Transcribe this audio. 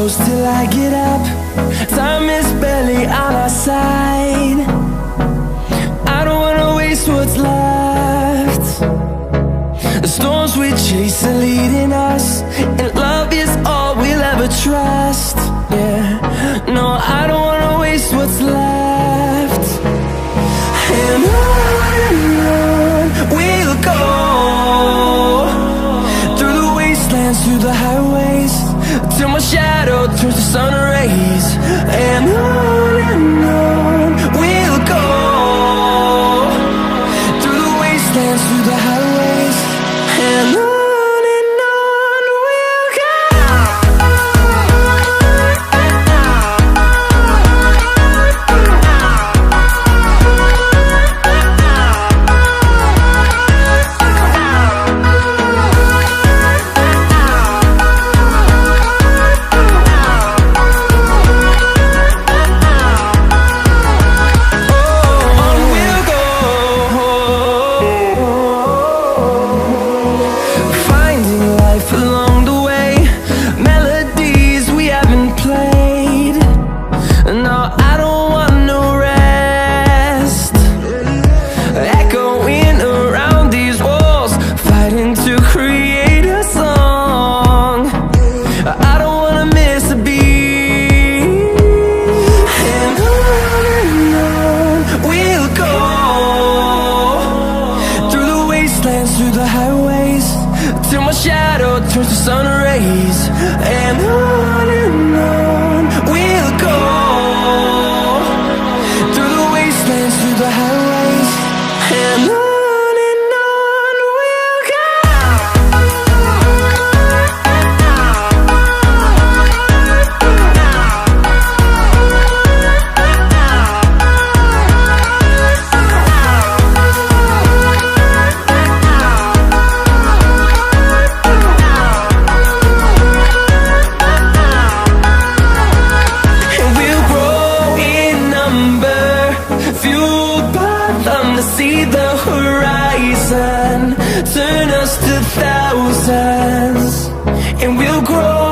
close till I get up. Time is barely on our side. I don't wanna waste what's left. The storms we chase are leading us, and love is all we'll ever trust. Yeah, no, I don't wanna waste what's left. And on we'll go, through the wastelands, through the highways, till my shadow turns to sun rays. And on we'll go, through the wastelands, through the highways, and on we'll go. Through the highways, till my shadow turns to sun rays. And on we'll go, through the wastelands, through the highways, and on we'll go. See the horizon turn us to thousands, and we'll grow